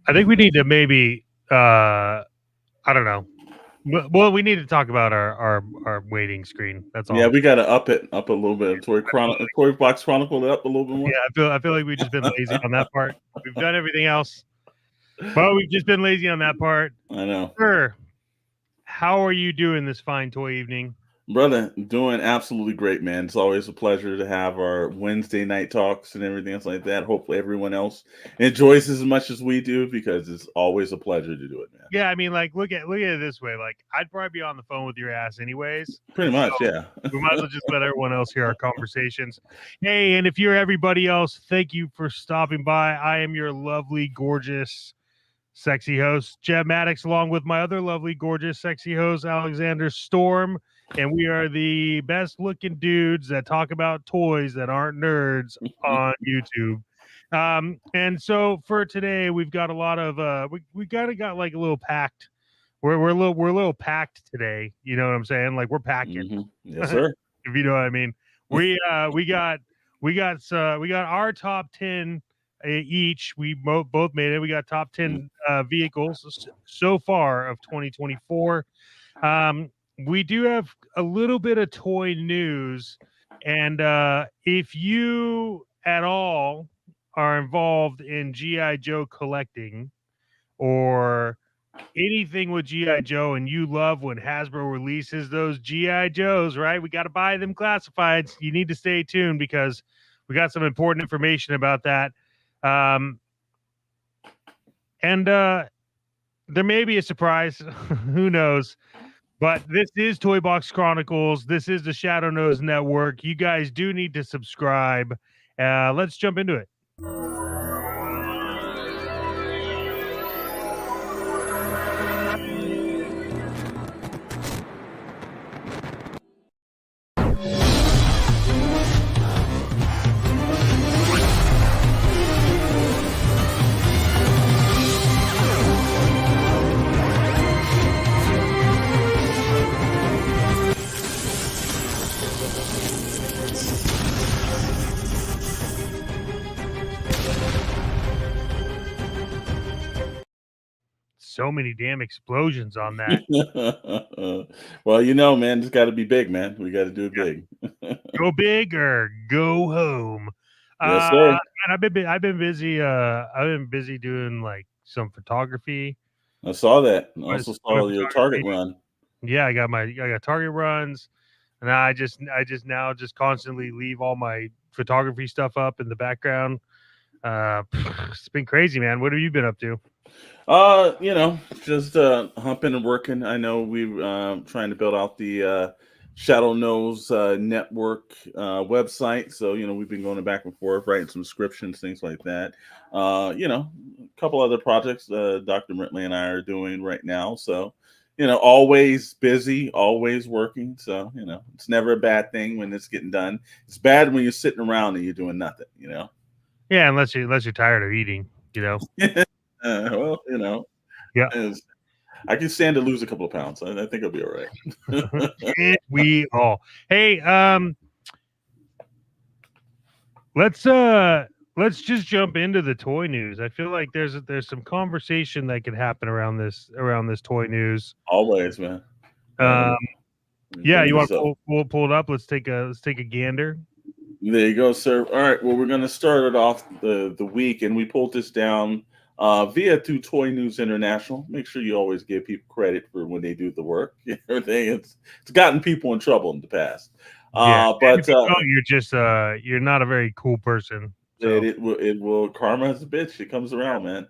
I think we need to maybe I don't know. Well, we need to talk about our waiting screen. That's Yeah, all. we got to up a little bit. Toy Box Chronicle it up a little bit more. Yeah, I feel like we've just been lazy on that part. We've done everything else, but we've just been lazy on that part. I know. Sir, how are you doing this fine toy evening? Brother, doing absolutely great, man. It's always a pleasure to have our Wednesday night talks and everything else like that. Hopefully, everyone else enjoys as much as we do because it's always a pleasure to do it, man. Yeah, I mean, like, look at it this way. Like, I'd probably be on the phone with your ass anyways. Pretty So much, yeah. we might as well just let everyone else hear our conversations. Hey, and if you're everybody else, thank you for stopping by. I am your lovely, gorgeous, sexy host, Jeb Maddox, along with my other lovely, gorgeous, sexy host, Alexander Storm. And we are the best looking dudes that talk about toys that aren't nerds on YouTube. And so for today, we've got a lot of we kind of got like a little packed. We're a little packed today. You know what I'm saying? Like we're packing. Yes, sir. If you know what I mean. We got our top 10 each. We both made it. We got top 10 vehicles so far of 2024. We do have a little bit of toy news, and if you at all are involved in GI Joe collecting or anything with GI Joe, and you love when Hasbro releases those GI Joes, right? We got to buy them classifieds. You need to stay tuned because we got some important information about that. And there may be a surprise. Who knows? But this is Toy Box Chronicles. This is the Shadow Nose Network. You guys do need to subscribe. Let's jump into it. So many damn explosions on that. Well, you know, man, it's got to be big, man. We got to do it big. Go big or go home. Yes, sir. And I've been busy. I've been busy doing like some photography. I saw that. I What is also my saw your Target photography? run. Yeah, I got target runs, and I just now just constantly leave all my photography stuff up in the background. It's been crazy, man. What have you been up to? You know, just humping and working. I know we're trying to build out the Shadow Nose network website. So, you know, we've been going back and forth, writing some descriptions, things like that. You know, a couple other projects Dr. Rintley and I are doing right now. So, you know, always busy, always working. So, you know, it's never a bad thing when it's getting done. It's bad when you're sitting around and you're doing nothing, you know. Yeah, unless you're tired of eating, you know. Well, you know, Yeah, I can stand to lose a couple of pounds. I think I'll be all right. we all. Hey, let's just jump into the toy news. I feel like there's some conversation that could happen around this toy news. Always, man. Yeah, you want to pull it up? Let's take a gander. There you go, sir. All right. Well, we're going to start it off the week, and we pulled this down via through Toy News International. Make sure you always give people credit for when they do the work. Everything it's gotten people in trouble in the past. Yeah, But you're just you're not a very cool person. So it will karma is a bitch. It comes around, man.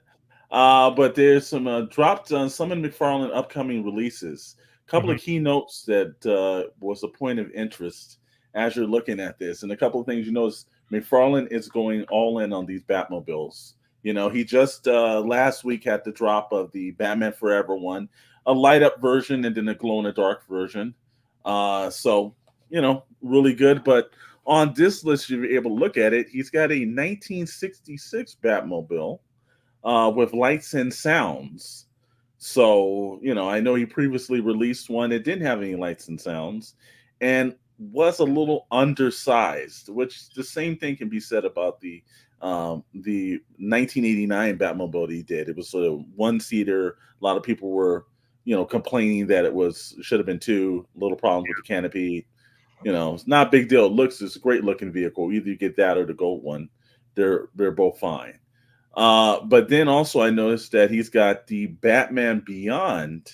But there's some dropped on some of McFarlane upcoming releases. A couple of keynotes that was a point of interest as you're looking at this, and a couple of things you notice. McFarlane is going all in on these Batmobiles. You know, he just last week had the drop of the Batman Forever one, a light up version and then a glow in the dark version. So you know, really good. But on this list, you're able to look at it. He's got a 1966 Batmobile with lights and sounds. So, you know, I know he previously released one that didn't have any lights and sounds. And was a little undersized, which the same thing can be said about the 1989 Batmobile that he did. It was sort of one seater. A lot of people were, complaining that should have been two. Little problems with the canopy. It's not a big deal. It's a great looking vehicle. Either you get that or the gold one. They're both fine. But then also I noticed that he's got the Batman Beyond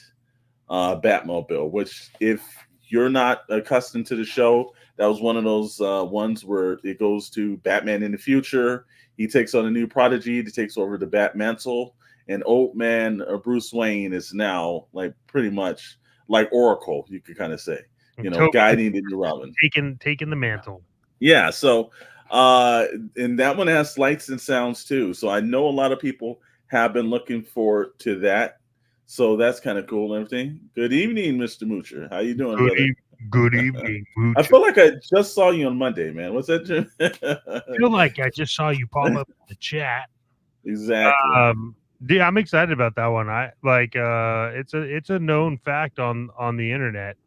Batmobile, which if you're not accustomed to the show, that was one of those ones where it goes to Batman in the future. He takes on a new prodigy that takes over the Batmantle, and old man Bruce Wayne is now like pretty much like Oracle, you could kind of say, guiding the new Robin, taking the mantle. Yeah, so and that one has lights and sounds too. So I know a lot of people have been looking forward to that. So that's kind of cool and everything. Good evening, Mr. Moocher. How you doing, brother? Good evening, Moocher. I feel like I just saw you on Monday, man. What's that, Jim? I feel like I just saw you pop up in the chat. Exactly. Yeah, I'm excited about that one. I like it's a known fact on the internet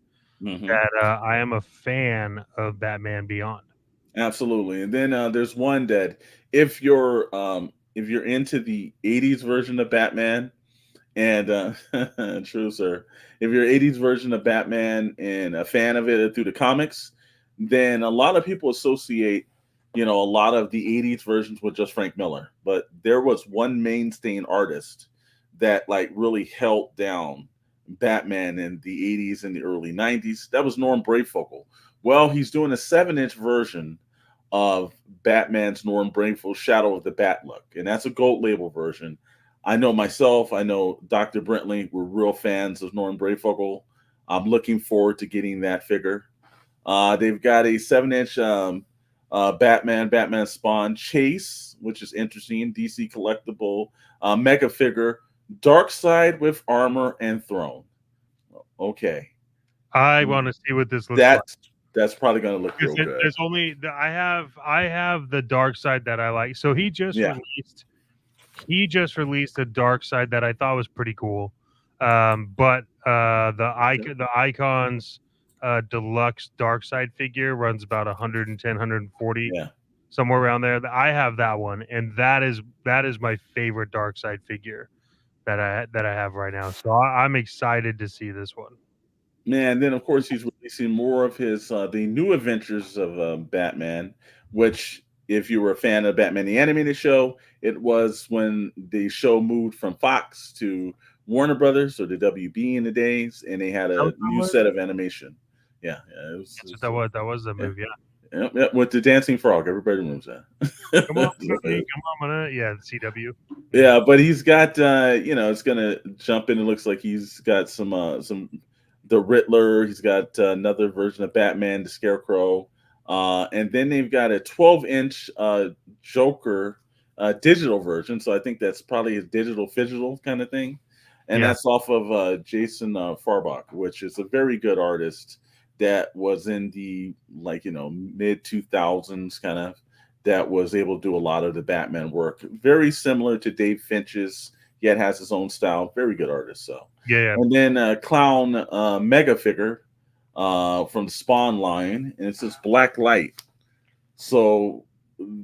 that I am a fan of Batman Beyond. Absolutely. And then there's one that if you're into the 80s version of Batman, and true, sir. If you're 80s version of Batman and a fan of it through the comics, then a lot of people associate, a lot of the 80s versions with just Frank Miller. But there was one mainstay artist that like really held down Batman in the 80s and the early 90s. That was Norm Brayfogle. Well, he's doing a 7-inch version of Batman's Norm Brayfogle Shadow of the Bat look, and that's a gold label version. I know myself, I know Dr. Brentley, we're real fans of Norm Brayfogle. I'm looking forward to getting that figure. They've got a 7-inch Batman Spawn Chase, which is interesting. DC collectible mega figure, Dark Side with armor and throne. Okay. I want to see what this looks like. That's probably going to look real good. There's only I have the Dark Side that I like. So he just released a Dark Side that I thought was pretty cool. But the Icons deluxe Dark Side figure runs about 110, 140, somewhere around there. I have that one, and that is my favorite Dark Side figure that I have right now. So I'm excited to see this one. Man, then of course he's releasing more of his the new adventures of Batman, which if you were a fan of Batman the Animated Show, it was when the show moved from Fox to Warner Brothers or the WB in the days, and they had a new set of animation. Yeah, that was the movie. Yeah. Yep, with the dancing frog. Everybody remembers that. Come on, yeah, the CW. Yeah, but he's got it's gonna jump in. It looks like he's got some the Riddler. He's got another version of Batman, the Scarecrow. And then they've got a 12-inch Joker digital version. So I think that's probably a digital kind of thing. And that's off of Jason Farbach, which is a very good artist that was in the mid 2000s kind of, that was able to do a lot of the Batman work. Very similar to Dave Finch's, yet has his own style. Very good artist. So and then Clown mega figure from the Spawn line, and it's this black light. So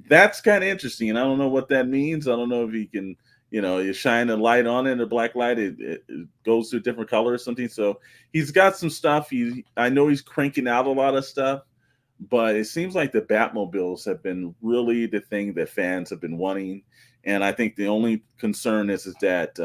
that's kind of interesting. I don't know what that means. I don't know if you can, you shine a light on it, a black light, it goes to a different color or something. So he's got some stuff. I know he's cranking out a lot of stuff, but it seems like the Batmobiles have been really the thing that fans have been wanting. And I think the only concern is that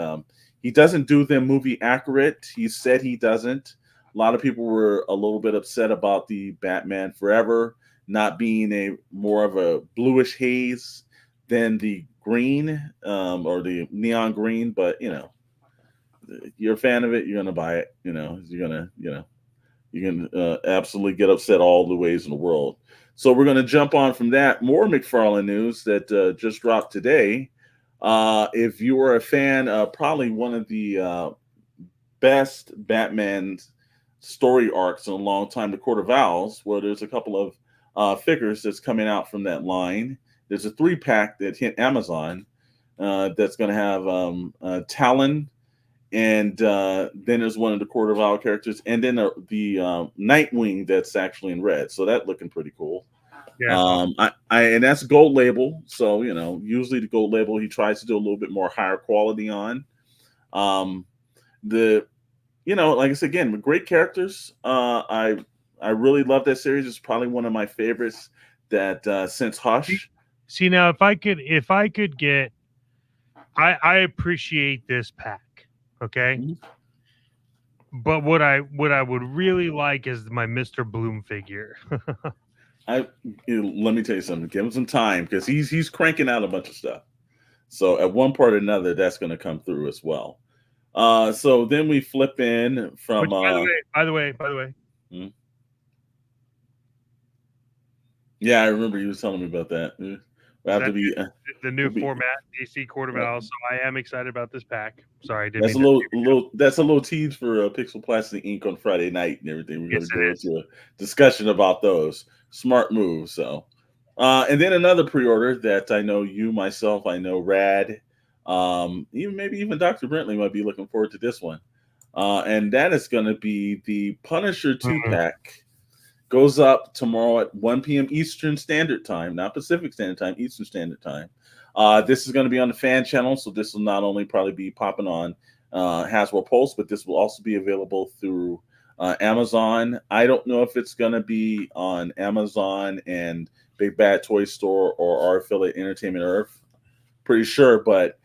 he doesn't do them movie accurate. He said he doesn't. A lot of people were a little bit upset about the Batman Forever not being a more of a bluish haze than the green or the neon green. But you're a fan of it, you're gonna buy it. You can absolutely get upset all the ways in the world. So we're going to jump on from that. More McFarlane news that just dropped today. If you are a fan of probably one of the best Batman story arcs in a long time, The Court of Owls, where there's a couple of figures that's coming out from that line. There's a 3-pack that hit Amazon that's going to have Talon and then there's one of the Court of Owl characters, and then the Nightwing that's actually in red. So that looking pretty cool. Yeah. And that's gold label. So usually the gold label he tries to do a little bit more higher quality on. The like I said again, with great characters. I really love that series. It's probably one of my favorites that since Hush. See now, if I could get, I appreciate this pack. Okay. But what I would really like is my Mr. Bloom figure. Let me tell you something. Give him some time because he's cranking out a bunch of stuff. So at one part or another, that's going to come through as well. So then we flip in from. Which, by the way. Hmm? Yeah, I remember you was telling me about that. We'll have to be the new format, DC Court of Owls. So I am excited about this pack. Sorry, I didn't. That's a little tease for Pixel Plastic Inc. on Friday night and everything. We're going to go into a discussion about those smart moves. So, and then another pre-order that I know you, myself, I know Rad, even Dr. Brentley might be looking forward to this one, and that is going to be the Punisher 2-pack. Goes up tomorrow at 1 p.m. Eastern Standard Time, not Pacific Standard Time, Eastern Standard Time. This is going to be on the fan channel, so this will not only probably be popping on Hasbro Pulse, but this will also be available through Amazon. I don't know if it's going to be on Amazon and Big Bad Toy Store or our affiliate Entertainment Earth. Pretty sure, but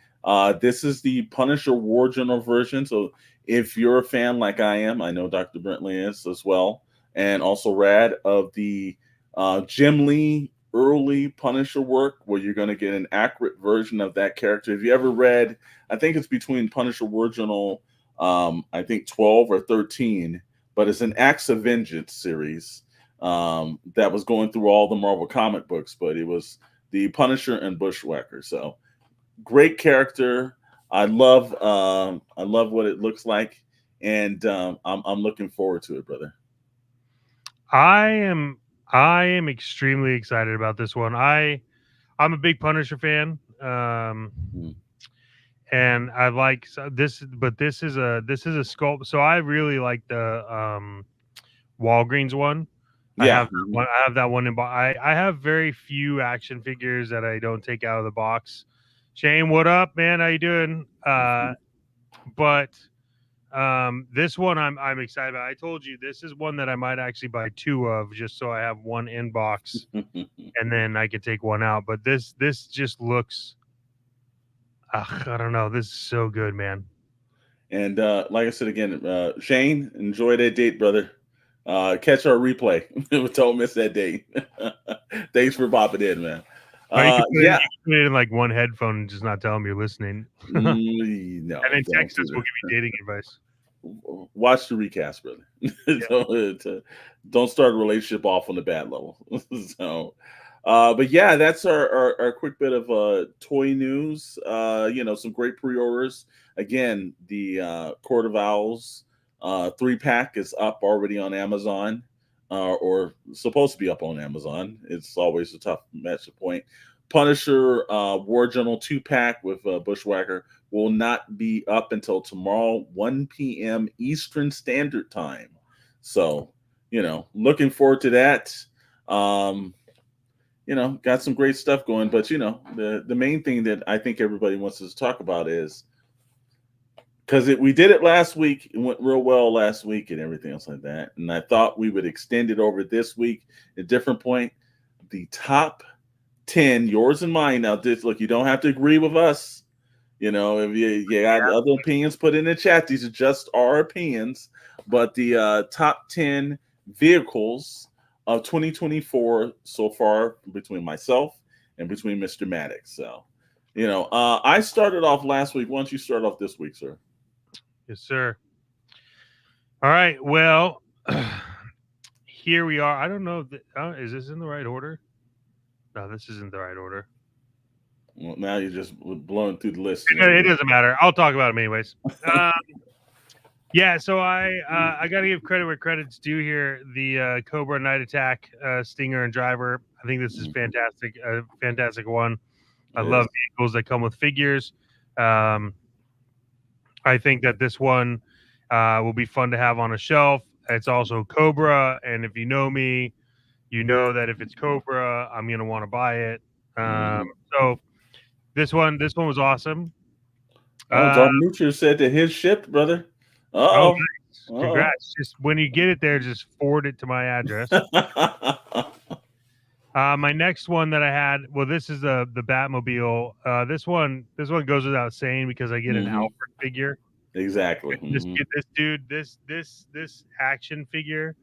this is the Punisher War Journal version. So if you're a fan like I am, I know Dr. Brentley is as well, and also Rad, of the Jim Lee early Punisher work, where you're going to get an accurate version of that character. If you ever read, I think it's between Punisher War Journal, I think 12 or 13, but it's an Acts of Vengeance series that was going through all the Marvel comic books, but it was the Punisher and Bushwhacker. So great character. I love what it looks like, and I'm looking forward to it, brother. I am extremely excited about this one. I'm a big Punisher fan. And I like this, but this is a sculpt. So I really like the Walgreens one. Yeah. I have that one in. I have very few action figures that I don't take out of the box. Shane, what up, man? How you doing? But this one I'm excited about. I told you this is one that I might actually buy 2 of, just so I have one in box and then I could take one out. But this just looks, I don't know. This is so good, man. And like I said again, Shane, enjoy that date, brother. Catch our replay. Don't miss that date. Thanks for popping in, man. You can put it in like one headphone and just not tell them you're listening. No, and then text us. We'll give you dating advice. Watch the recast, brother. Don't start a relationship off on the bad level. So, but yeah, that's our quick bit of toy news. Some great pre-orders. Again, the Court of Owls 3-pack is up already on Amazon, or supposed to be up on Amazon. It's always a tough match to point. Punisher War Journal 2-pack with Bushwhacker will not be up until tomorrow, 1 p.m. Eastern Standard Time. So, looking forward to that. Got some great stuff going. But, the main thing that I think everybody wants us to talk about is, because we did it last week, it went real well last week and everything else like that. And I thought we would extend it over this week at a different point. The top 10, yours and mine. Now, look, you don't have to agree with us. If you got other opinions, put in the chat. These are just our opinions. But the top 10 vehicles of 2024 so far, between myself and between Mr. Maddox. So, I started off last week. Why don't you start off this week, sir? Yes, sir. All right. Well, here we are. I don't know. Is this in the right order? No, this isn't the right order. Well, now you're just blowing through the list. It doesn't matter. I'll talk about them anyways. Yeah, so I got to give credit where credit's due here. The Cobra Night Attack, Stinger and Driver. I think this is fantastic. A fantastic one. I love vehicles that come with figures. I think that this one will be fun to have on a shelf. It's also Cobra, and if you know me, you know that if it's Cobra, I'm gonna want to buy it. Um, Mhm. so this one was awesome. Oh, Uh, Darmucha said that his shipped, brother. oh, Uh-oh. nice! Congrats! Just when you get it there, just forward it to my address. Uh-oh. My next one that I had, well, this is the Batmobile. This one goes without saying because I get an Hmm. Alfred figure. Exactly. This Hmm. this dude, this action figure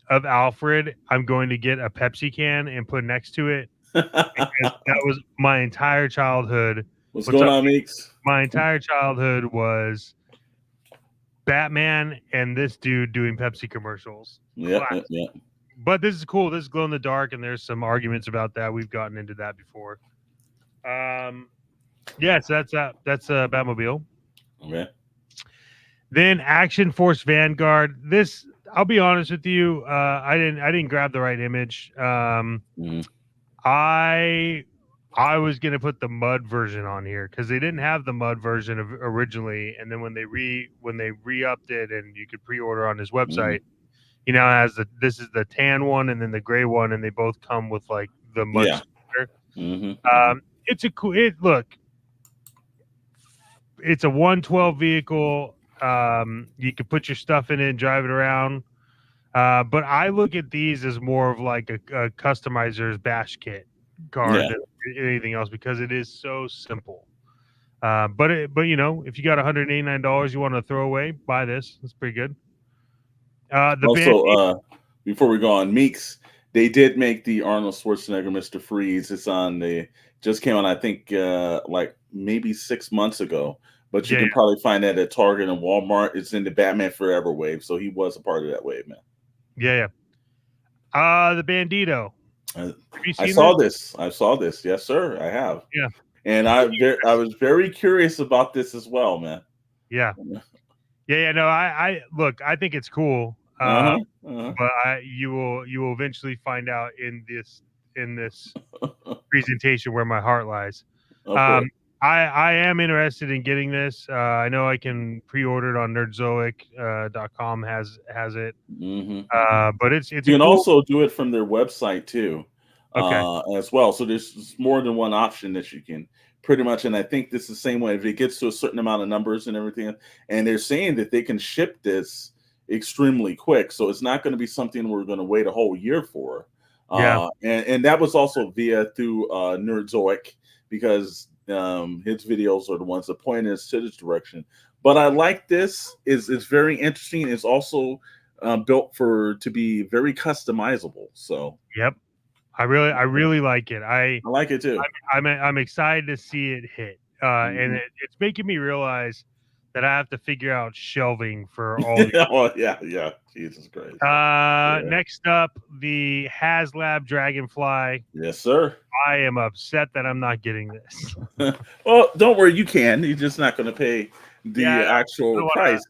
of Alfred, I'm going to get a Pepsi can and put next to it because that was my entire childhood. What's What's going up? on, Meeks? My entire childhood was Batman and this dude doing Pepsi commercials. Yeah, Class. yeah, yeah. But this is cool. This is glow in the dark, and there's some arguments about that. We've gotten into that before. Um, yeah, so that's Batmobile. Okay. Then Action Force Vanguard. This, I'll be honest with you, I didn't grab the right image. Mhm. I I was gonna put the mud version on here because they didn't have the mud version of originally, and then when they re-upped it and you could pre-order on his website, Mhm. he now has this is the tan one and then the gray one, and they both come with like the mud Yeah. splitter. Hmm. Hmm. It's a cool. Look, it's a 112 vehicle. You can put your stuff in it and drive it around. But I look at these as more of like a customizer's bash kit car Yeah. than anything else because it is so simple. But if you got $189 you want to throw away, buy this. It's pretty good. The band. Also, before we go on, Meeks, they did make the Arnold Schwarzenegger Mr. Freeze. It's on the just came on, I think, like maybe 6 months ago. But you Yeah, can probably find that at Target and Walmart. It's in the Batman Forever wave, so he was a part of that wave, man. yeah, yeah. The Bandito. Uh, Have you I seen saw this? this. I saw this. Yes, sir. I have, Yeah. and I was very curious about this as well, man. Yeah. Yeah, yeah. No, I look. I think it's cool. Uh-huh. Uh-huh. But you will eventually find out in this presentation where my heart lies. Of Um, course. I am interested in getting this. I know I can pre-order it on nerdzoic.com has it. Hmm. Hmm. But it's You a can cool. also do it from their website too, Okay. as well. So there's more than one option that you can pretty much. And I think this is the same way if it gets to a certain amount of numbers and everything. And they're saying that they can ship this extremely quick. So it's not going to be something we're going to wait a whole year for. Yeah. And that was also via through Nerdzoic because his videos are the ones that point us to this direction. But I like this. Is It's very interesting. It's also built for to be very customizable. So Yep. I really like it. I like it too. I'm excited to see it hit. And Mhm. it's making me realize that I have to figure out shelving for all these. Oh yeah, yeah. Jesus Christ. Yeah. Next up, the HasLab Dragonfly. Yes, sir. I am upset that I'm not getting this. Well, don't worry, you can. You're just not going to pay Yeah, the I actual don't wanna. price.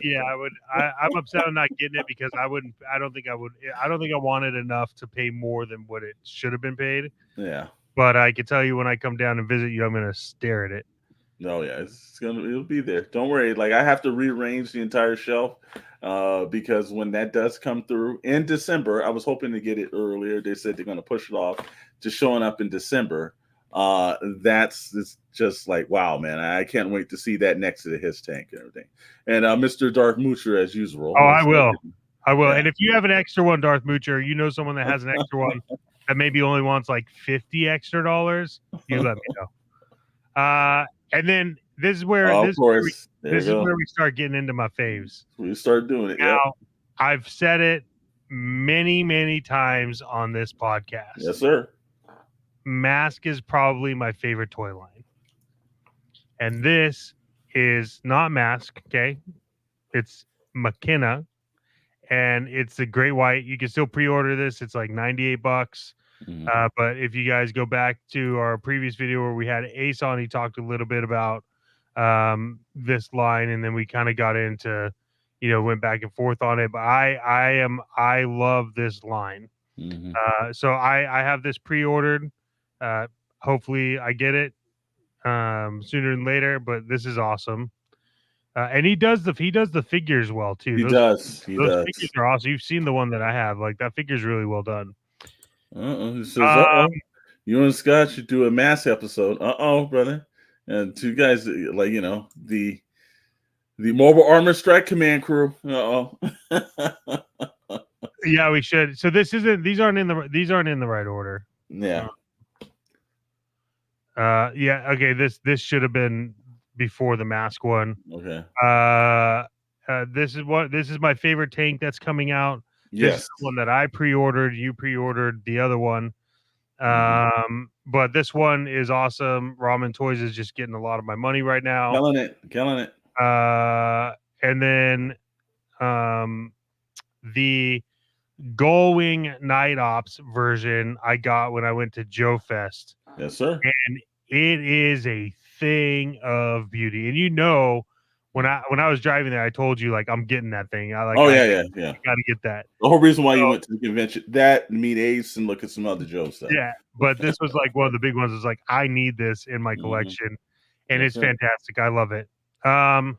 Yeah, I would. I'm upset I'm not getting it because I wouldn't. I don't think I would. I don't think I wanted enough to pay more than what it should have been paid. Yeah. But I can tell you when I come down and visit you, I'm going to stare at it. No, yeah, it'll be there. Don't worry. Like I have to rearrange the entire shelf because when that does come through in December, I was hoping to get it earlier. They said they're gonna push it off to showing up in December. That's it's just like wow, man. I can't wait to see that next to the his tank and everything. And Mr. Darth Moocher as Oh, usual. I will. I will. Yeah. And if you have an extra one, Darth Moocher, you know someone that has an extra one that maybe only wants like 50 extra dollars, you let me know. And then this is where Of this is where we course. There you this is go. where we start getting into my faves. We start doing it. Yep. Now, I've said it many, many times on this Yes, podcast. sir. Mask is probably my favorite toy line. And this is not Mask, okay? It's McKenna, and it's a great white. You can still pre-order this. It's like $98. Mhm. But if you guys go back to our previous video where we had Ace on, he talked a little bit about this line, and then we kind of got into, went back and forth on it. But I love this line. Mhm. So I have this pre-ordered. Uh, Hopefully I get it sooner than later. But this is awesome. And he does the figures well too. He does. He Those figures does. are awesome. You've seen the one that I have. Like that figure's really well done. He says, Um, you and Scott should do a mass episode. Brother. And two guys, like, the Mobile Armor Strike Command crew. yeah, we should. So these aren't in the right order. Yeah. Yeah, okay, this should have been before the mask one. Okay. This is my favorite tank that's coming out. This is Yes. the one that I pre-ordered. You pre-ordered the other one. But this one is awesome. Ramen Toys is just getting a lot of my money right now. Killing it. And then the Gullwing Night Ops version I got when I went to Joe Fest. Yes, sir. And it is a thing of beauty. And when I was driving there, I told you like I'm getting that thing. I got to get that. The whole reason why you went to the convention, that meet Ace and look at some other Joe stuff. Yeah, but this was like one of the big ones. Is like I need this in my collection, and it's fantastic. I love it. And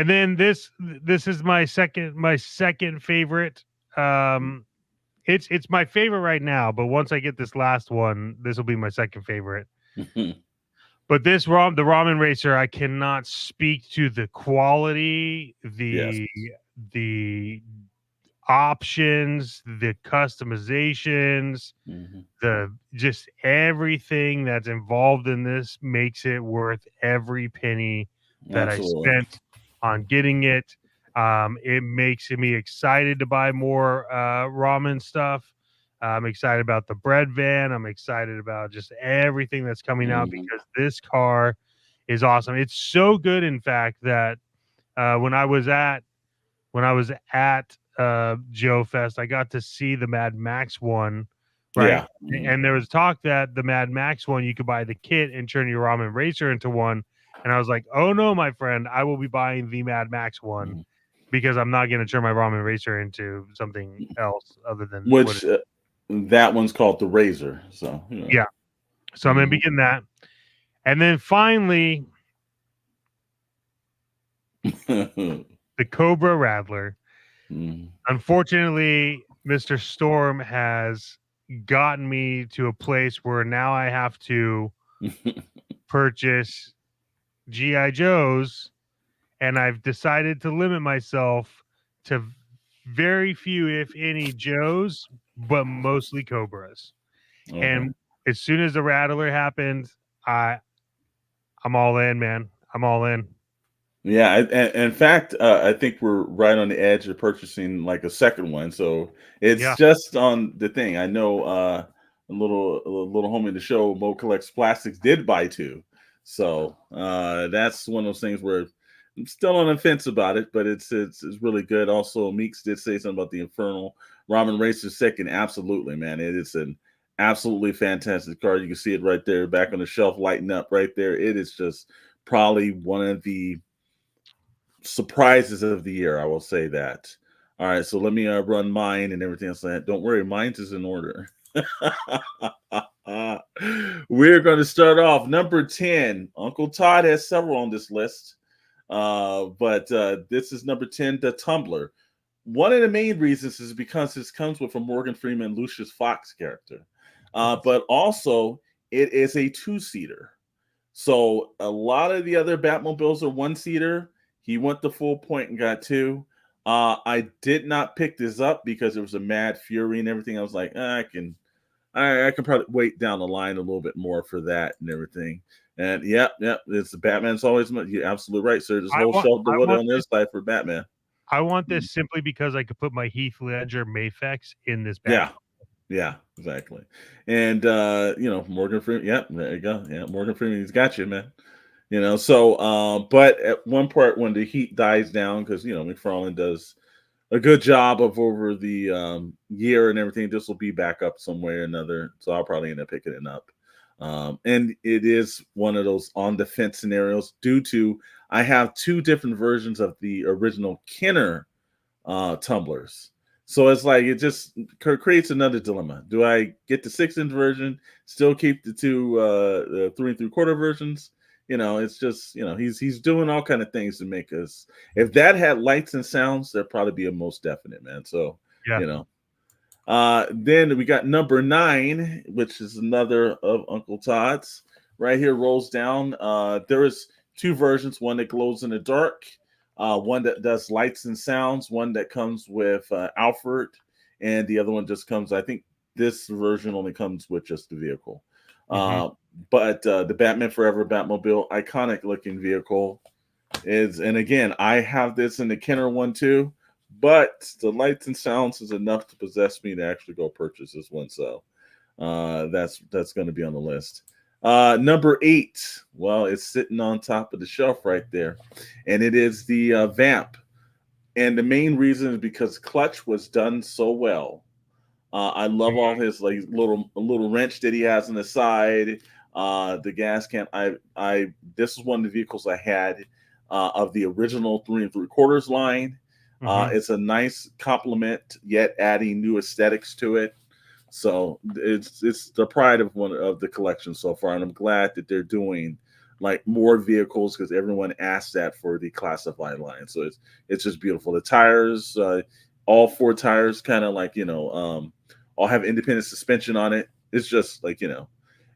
then this is my second favorite. It's my favorite right now, but once I get this last one, this will be my second favorite. But the Ramen Racer, I cannot speak to the quality, the options, the customizations, the just everything that's involved in this makes it worth every penny that I spent on getting it. It makes me excited to buy more ramen stuff. I'm excited about the bread van. I'm excited about just everything that's coming out because this car is awesome. It's so good, in fact, that when I was at Joe Fest, I got to see the Mad Max one, right? Yeah. And there was talk that the Mad Max one, you could buy the kit and turn your Ramen Racer into one. And I was like, oh no, my friend, I will be buying the Mad Max one because I'm not going to turn my Ramen Racer into something else other than that one's called the Razor. So yeah, so I'm going to begin that, and then finally the Cobra Rattler. Unfortunately, Mr. Storm has gotten me to a place where now I have to purchase G.I. Joes, and I've decided to limit myself to very few, if any, Joes, but mostly Cobras. And as soon as the Rattler happened, I'm all in, man. I'm all in. Yeah, in fact, I think we're right on the edge of purchasing like a second one. So it's just on the thing. I know a little homie in the show, Mo Collects Plastics, did buy two. So that's one of those things where I'm still on the fence about it, but it's really good. Also, Meeks did say something about the Infernal Ramen Racer second. Absolutely, man. It is an absolutely fantastic card. You can see it right there, back on the shelf, lighting up right there. It is just probably one of the surprises of the year. I will say that. All right, so let me run mine and everything else. Don't worry, mine's is in order. We're going to start off number 10. Uncle Todd has several on this list, but this is number 10, the Tumbler. One of the main reasons is because this comes with a Morgan Freeman Lucius Fox character, but also it is a two-seater. So a lot of the other Batmobiles are one-seater. He went the full point and got two. I did not pick this up because there was a Mad Fury and everything. I was like, I can probably wait down the line a little bit more for that and everything. And it's the Batman's always. You're absolutely right, sir. This whole shelf devoted on this side for Batman. I want this simply because I could put my Heath Ledger Mafex in this Batman. Yeah, exactly. And Morgan Freeman. Yeah, there you go. Yeah, Morgan Freeman, he's got you, man. But at one part when the heat dies down, because Mcfarlane does a good job of over the year and everything, this will be back up some way or another. So I'll probably end up picking it up. And it is one of those on the fence scenarios due to I have two different versions of the original Kenner tumblers. So it's like it just creates another dilemma. Do I get the 6-inch version, still keep the two 3 3/4 versions? it's just, he's doing all kind of things to make us. If that had lights and sounds, that'd probably be a most definite, man. So, Yeah. Then we got number 9, which is another of Uncle Todd's. Right here rolls down. There is 2 versions, one that glows in the dark, one that does lights and sounds, one that comes with Alfred, and the other one just comes, I think this version only comes with just the vehicle. Mhm. But the Batman Forever Batmobile, iconic looking vehicle is, and again, I have this in the Kenner one too, but the lights and sounds is enough to possess me to actually go purchase this one. So that's going to be on the list. Number 8, well, it's sitting on top of the shelf right there, and it is the Vamp. And the main reason is because Clutch was done so well. I love all his like little wrench that he has on the side. The gas can. I this is one of the vehicles I had of the original 3 3/4 line. Mhm. It's a nice complement, yet adding new aesthetics to it. So it's the pride of one of the collection so far, and I'm glad that they're doing like more vehicles because everyone asked that for the classified line. So it's just beautiful. The tires, all 4 tires, kind of like all have independent suspension on it. It's just like and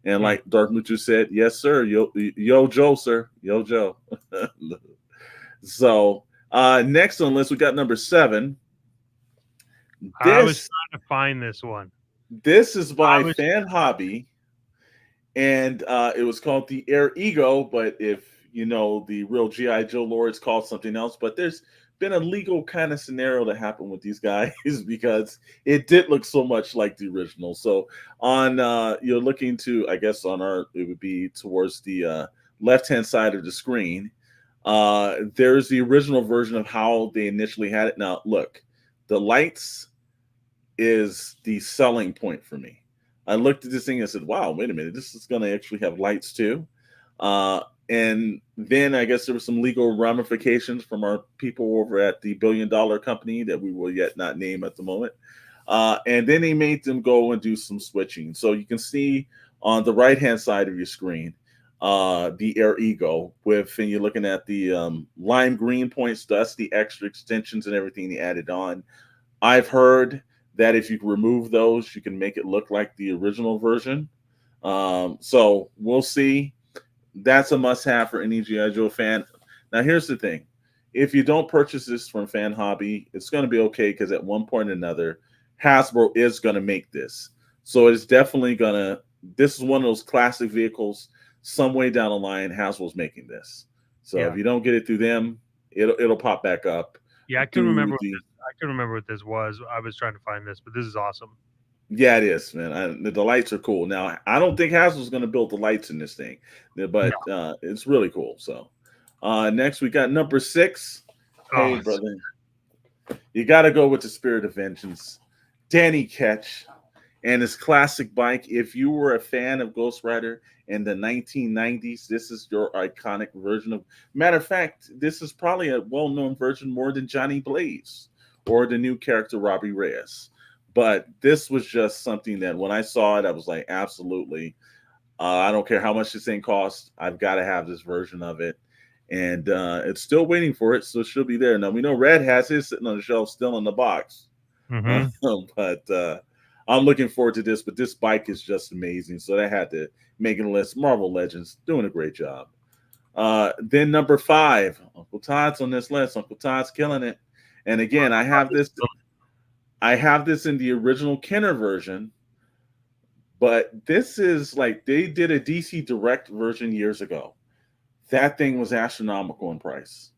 Mm. like Dark Mutu said, yes sir, yo Joe sir, yo Joe. So next on the list we got number 7. I was This trying to find this one. this is I by was Fan Hobby, and it was called the Air Ego. But if you know the real GI Joe lore, it's called something else. But there's been a legal kind of scenario that happened with these guys because it did look so much like the original. So on you're looking to, I guess on our, it would be towards the left hand side of the screen. There's the original version of how they initially had it. Now look, the lights is the selling point for me. I looked at this thing and said, wow, wait a minute, this is going to actually have lights too. And then I guess there were some legal ramifications from our people over at the $1 billion company that we will yet not name at the moment. And then they made them go and do some switching. So you can see on the right hand side of your screen, the Air Ego with, and you're looking at the lime green points, that's the extra extensions and everything they added on. I've heard that if you remove those, you can make it look like the original version. So we'll see. That's a must-have for any GI Joe fan. Now, here's the thing: if you don't purchase this from Fan Hobby, it's going to be okay because at one point or another, Hasbro is going to make this. So it's definitely going to. This is one of those classic vehicles. Some way down the line, Hasbro's making this. So if yeah. you don't get it through them, it'll pop back up Yeah, I couldn't remember through what the. this I couldn't remember what this was. I was trying to find this, but this is awesome. Yeah, it is, man. The lights are cool. Now, I don't think Hasbro's going to build the lights in this thing, No. but it's really cool. So, next we got number 6. Hey, Oh, brother, you got to go with the Spirit of Vengeance, Danny Ketch, and his classic bike. If you were a fan of Ghost Rider in the 1990s, this is your iconic version of. Matter of fact, this is probably a well-known version more than Johnny Blaze or the new character Robbie Reyes. But this was just something that when I saw it, I was like, absolutely. I don't care how much this thing costs. I've got to have this version of it. And it's still waiting for it, so it should be there. Now, we know Red has his sitting on the shelf still in the box. Uh, mm-hmm. but I'm looking forward to this. But this bike is just amazing. So they had to make a list. Marvel Legends doing a great job. Then number 5, Uncle Todd's on this list. Uncle Todd's killing it. And again, I have this. I have this in the original Kenner version, but this is like they did a DC Direct version years ago. That thing was astronomical in price.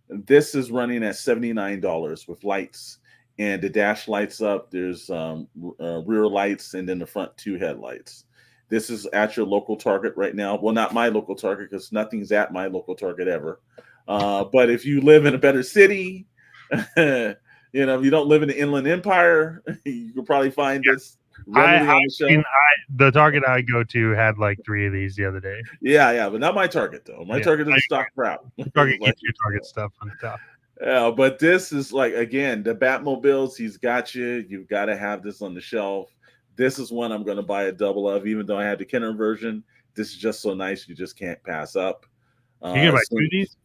This is running at $79 with lights, and the dash lights up. There's rear lights and then the front 2 headlights. This is at your local Target right now. Well, not my local Target because nothing's at my local Target ever. But if you live in a better city, if you don't live in the Inland Empire, you can probably find this readily on the shelf. The Target I go to had like 3 of these the other day. Yeah, but not my Target though. My Target is stock crap. Target keeps your Target stuff on top. Yeah, but this is like again the Batmobiles. He's got you. You've got to have this on the shelf. This is one I'm going to buy a double of, even though I had the Kenner version. This is just so nice, you just can't pass up. You're gonna buy So, two of these?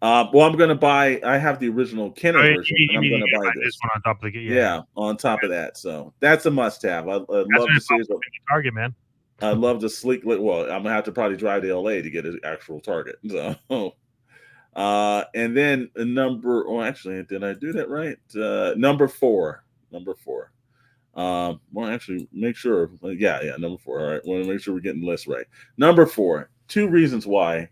well, I'm going to buy. I have the original Kenner Oh, version, and you I'm mean going you're to gonna buy buy this this. one on top of the Yeah, on top of that. So that's a must-have. I That's love when the it pops series. up in your Target, man. I love the sleek. Well, I'm gonna have to probably drive to LA to get an actual Target. So, and then number. Oh, actually, did I do that right? Number four. Number four. Well, actually, make sure. Yeah, number four. All right, want to make sure we're getting the list right. Number four. Two reasons why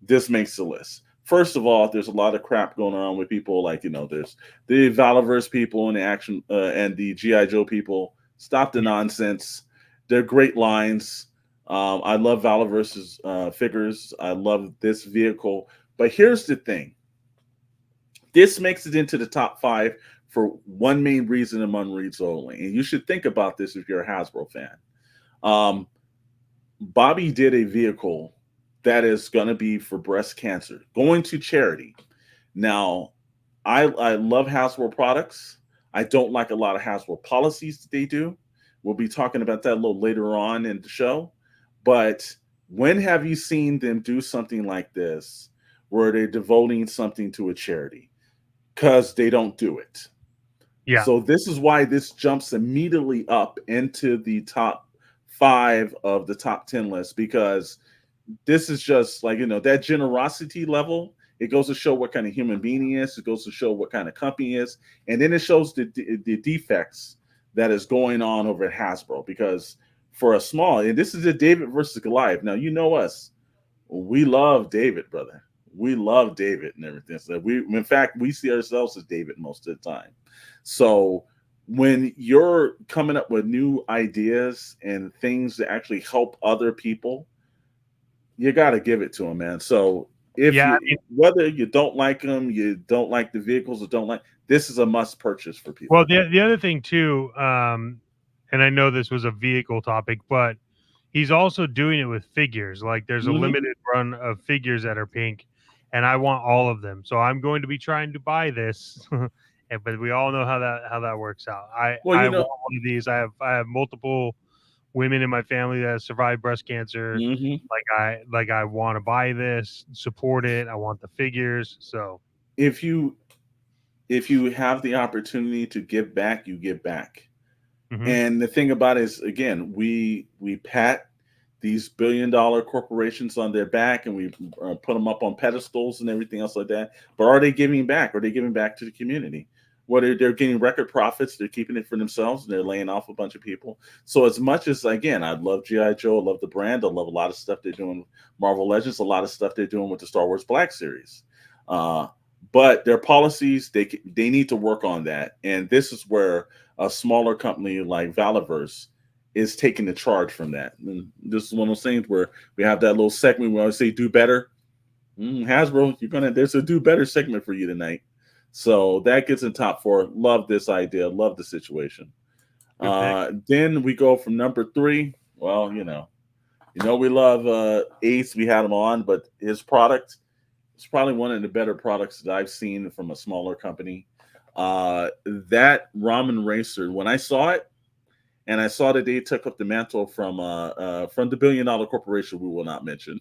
this makes the list. First of all, there's a lot of crap going on with people like there's the ValaVerse people and the action and the GI Joe people. Stop the nonsense. They're great lines. I love ValaVerse's figures. I love this vehicle. But here's the thing. This makes it into the top 5 for one main reason and one reason only. And you should think about this if you're a Hasbro fan. Bobby did a vehicle that is going to be for breast cancer, going to charity. Now, I love Hasbro products. I don't like a lot of Hasbro policies that they do. We'll be talking about that a little later on in the show. But when have you seen them do something like this where they're devoting something to a charity? Because they don't do it. Yeah. So this is why this jumps immediately up into the top 5 of the top 10 list, because this is just like, that generosity level. It goes to show what kind of human being he is. It goes to show what kind of company he is. And then it shows the defects that is going on over at Hasbro. Because for a small, and this is a David versus Goliath. Now, you know us. We love David, brother. We love David and everything. So in fact, we see ourselves as David most of the time. So when you're coming up with new ideas and things that actually help other people, you got to give it to them, man. So whether you don't like them, you don't like the vehicles, or don't like, this is a must purchase for people. Well, the other thing too, and I know this was a vehicle topic, but he's also doing it with figures. Like there's a limited run of figures that are pink, and I want all of them. So I'm going to be trying to buy this. But we all know how that works out. I want one of these. I have multiple women in my family that have survived breast cancer. Like I want to buy this, support it. I want the figures. So if you have the opportunity to give back, you give back. And the thing about it is, again, we pat these billion-dollar corporations on their back, and we put them up on pedestals and everything else like that. But are they giving back? Are they giving back to the community? Whether they're getting record profits, they're keeping it for themselves, and they're laying off a bunch of people. So as much as, again, I love G.I. Joe, I love the brand, I love a lot of stuff they're doing with Marvel Legends, a lot of stuff they're doing with the Star Wars Black Series. But their policies, they need to work on that. And this is where a smaller company like ValaVerse is taking the charge from that. And this is one of those things where we have that little segment where I say do better. Hasbro, there's a do better segment for you tonight. So that gets in top 4. Love this idea. Love the situation. Then we go from number 3. Well, we love Ace. We had him on, but his product, it's probably one of the better products that I've seen from a smaller company. That Ramen Racer, when I saw it, and I saw that they took up the mantle from the billion-dollar corporation we will not mention.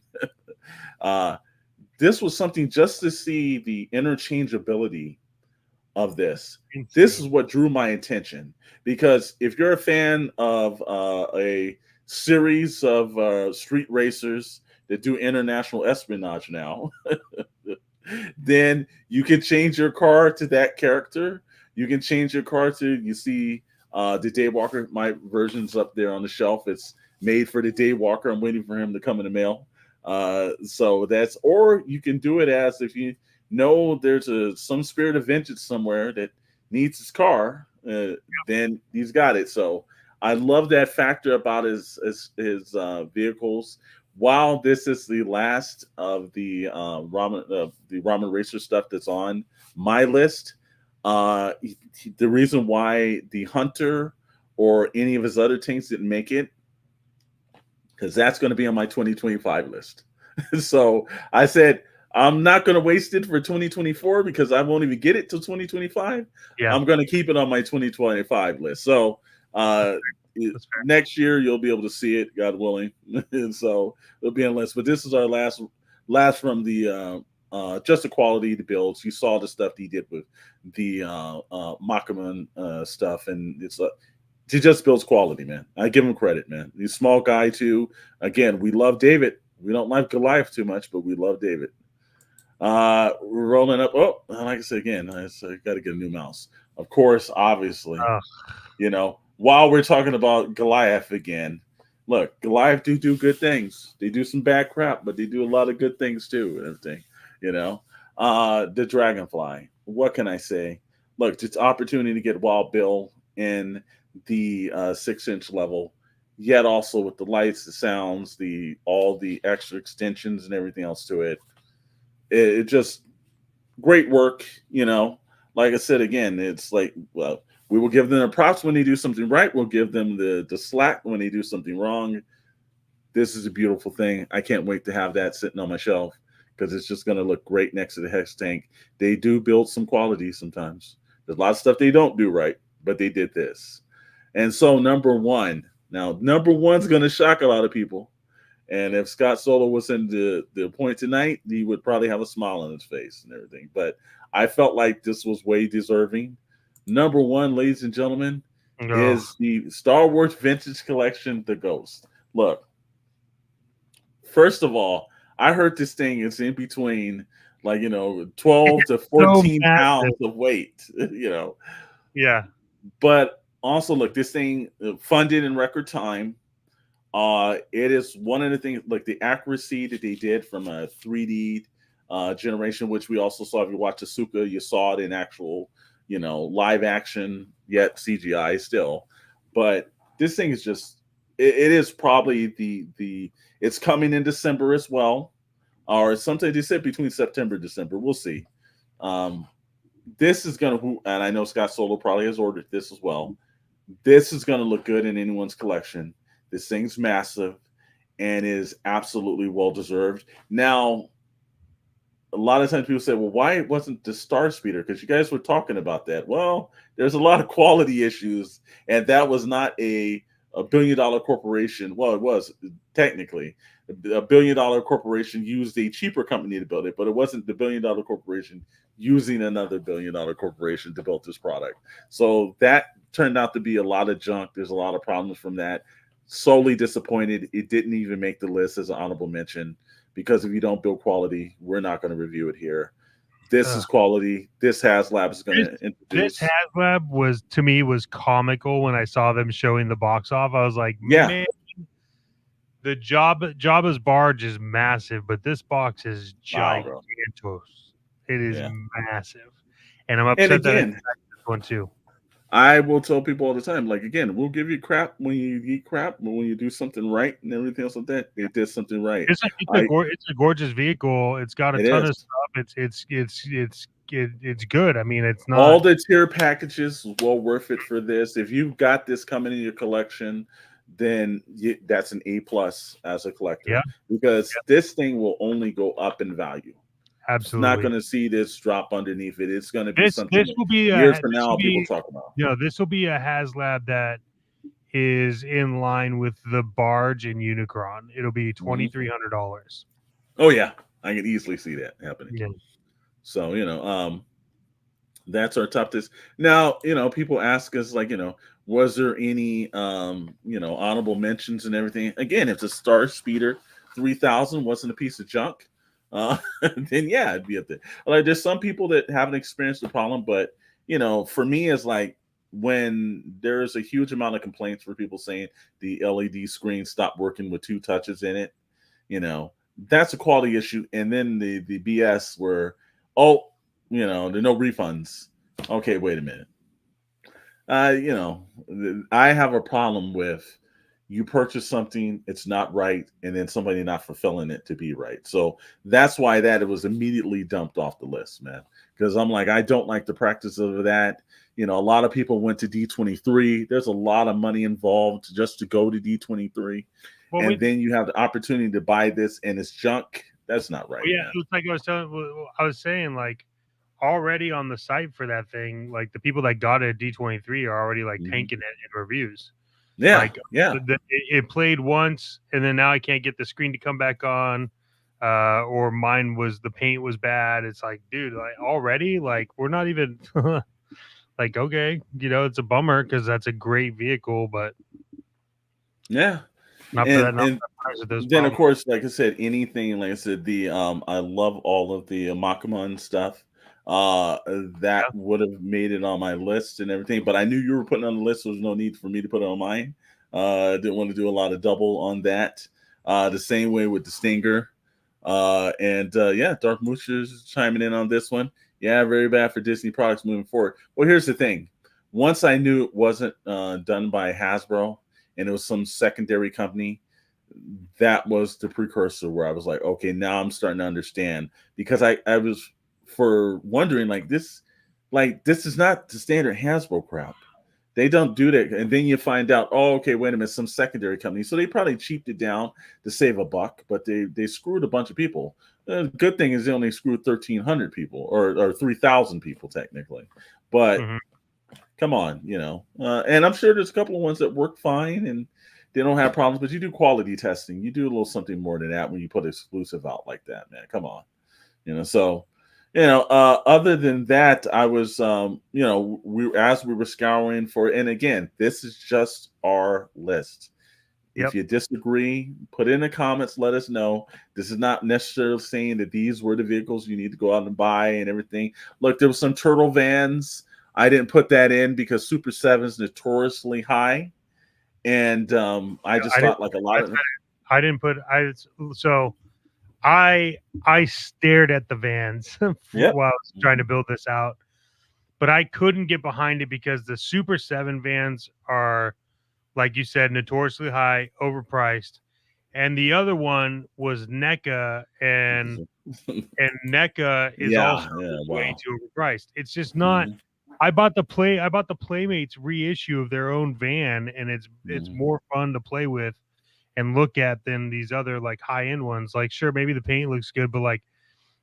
This was something just to see the interchangeability of this. Insane. This is what drew my attention, because if you're a fan of a series of street racers that do international espionage now, then you can change your car to that character. You can change your car to, you see the Daywalker. My version's up there on the shelf. It's made for the Daywalker. I'm waiting for him to come in the mail. So that's, or you can do it as, if you know there's some spirit of vengeance somewhere that needs his car, then he's got it. So I love that factor about his vehicles. While this is the last of the Ramen Racer stuff that's on my list, the reason why the Hunter or any of his other things didn't make it, because that's going to be on my 2025 list. So I said, I'm not going to waste it for 2024 because I won't even get it till 2025. Yeah. I'm going to keep it on my 2025 list. So That's fair. next year you'll be able to see it, God willing, and so it'll be on list. But this is our last from the just the quality of the builds. You saw the stuff he did with the Makaman stuff, and he just builds quality, man. I give him credit, man. He's a small guy too. Again, we love David. We don't like Goliath too much, but we love David. We're rolling up. Oh, like I said again, I got to get a new mouse. Of course, obviously, while we're talking about Goliath again, look, Goliath do good things. They do some bad crap, but they do a lot of good things too, and everything. The Dragonfly. What can I say? Look, it's opportunity to get Wild Bill in the 6-inch level, yet also with the lights, the sounds, all the extra extensions and everything else to it. It just great work. Like I said again, it's like, well, we will give them the props when they do something right. We'll give them the slack when they do something wrong. This is a beautiful thing. I can't wait to have that sitting on my shelf because it's just going to look great next to the Hex tank. They do build some quality sometimes. There's a lot of stuff they don't do right, but they did this. And so number one's going to shock a lot of people. And if Scott Solo was in the point tonight, he would probably have a smile on his face and everything. But I felt like this was way deserving. Number one, ladies and gentlemen, is the Star Wars Vintage Collection, The Ghost. Look, first of all, I heard this thing is in between 12 to 14 pounds of weight, Yeah. But also, look, this thing funded in record time. It is one of the things, like the accuracy that they did from a 3D generation, which we also saw. If you watch Asuka, you saw it in actual, live action, yet CGI still. But this thing is just, it is probably it's coming in December as well, or sometimes they said between September and December. We'll see. This is gonna, and I know Scott Solo probably has ordered this as well. This is gonna look good in anyone's collection. This thing's massive and is absolutely well deserved. Now, a lot of times people say, well, why wasn't the Star Speeder? Because you guys were talking about that. Well, there's a lot of quality issues, and that was not a $1 billion corporation. Well, it was technically. A $1 billion corporation used a cheaper company to build it, but it wasn't the $1 billion corporation using another $1 billion corporation to build this product. So that turned out to be a lot of junk. There's a lot of problems from that. Solely disappointed it didn't even make the list as an honorable mention, because if you don't build quality, we're not going to review it here. This is quality. This HasLab is going to introduce. This HasLab was comical when I saw them showing the box off. I was like, man, the Jabba's barge is massive, but this box is gigantic. It is massive, and I'm upset that it's this one too. I will tell people all the time, like, again, we'll give you crap when you eat crap, but when you do something right and everything else like that, it did something right. It's a gorgeous vehicle. It's got a ton of stuff. It's good. I mean, it's not all the tier packages well worth it for this. If you've got this coming in your collection, then that's an A+ as a collector, because this thing will only go up in value. Absolutely. It's not going to see this drop underneath it. It's going to be something this will be years from now people talk about. This will be a HasLab that is in line with the barge and Unicron. It'll be $2,300. Oh yeah, I can easily see that happening. Yeah. So that's our top list. Now people ask us, like, was there any honorable mentions and everything? Again, if the Star Speeder 3000 wasn't a piece of junk, then yeah, it'd be up there. Like, there's some people that haven't experienced the problem, but for me, it's like when there's a huge amount of complaints for people saying the LED screen stopped working with 2 touches in it, that's a quality issue. And then the BS where, there are no refunds. Okay, wait a minute. I have a problem with you purchase something, it's not right, and then somebody not fulfilling it to be right. So that's why it was immediately dumped off the list, man. Because I'm like, I don't like the practice of that. A lot of people went to D23. There's a lot of money involved just to go to D23. Well, and then you have the opportunity to buy this and it's junk. That's not right. Well, yeah, it's like I was saying, like, already on the site for that thing, like the people that got it at D23 are already like tanking it in reviews. Yeah, Like yeah. it played once, and then now I can't get the screen to come back on. Or mine was the paint was bad. It's like, dude, like already, like we're not even like okay, it's a bummer because that's a great vehicle, but Yeah. not for And that, not and for that price with those then of problems. course, like I said, anything like I said, the I love all of the Makama stuff. Uh that Yeah. would have made it on my list and everything, but I knew you were putting it on the list, so there's no need for me to put it on mine. Didn't want to do a lot of double on that. The same way with the Stinger. And yeah, Dark Moocher's chiming in on this one. Yeah, very bad for Disney products moving forward. Well, here's the thing. Once I knew it wasn't done by Hasbro and it was some secondary company, that was the precursor where I was like, okay, now I'm starting to understand because I was for wondering like this is not the standard Hasbro crap. They don't do that, and then you find out, oh, okay, wait a minute, some secondary company. So they probably cheaped it down to save a buck, but they screwed a bunch of people. The good thing is they only screwed 1,300 people or 3,000 people technically, but Hmm. come on, and I'm sure there's a couple of ones that work fine and they don't have problems, but you do quality testing. You do a little something more than that when you put exclusive out like that, man. Come on. So, other than that, I was, we were scouring for, and again, this is just our list. If Yep. you disagree, put it in the comments, let us know. This is not necessarily saying that these were the vehicles you need to go out and buy and everything. Look, there was some turtle vans. I didn't put that in because Super 7 is notoriously high. And I just I didn't. thought like a I lot of said it. I didn't put. So I stared at the vans Yep. while I was trying to build this out, but I couldn't get behind it because the Super 7 vans are, like you said, notoriously high, overpriced. And the other one was NECA, and NECA is also Yeah, yeah, way wow. too overpriced. It's just not. Mhm, I bought the Playmates reissue of their own van, and it's mhm. more fun to play with and look at than these other like high end ones. Like, sure, maybe the paint looks good, but like,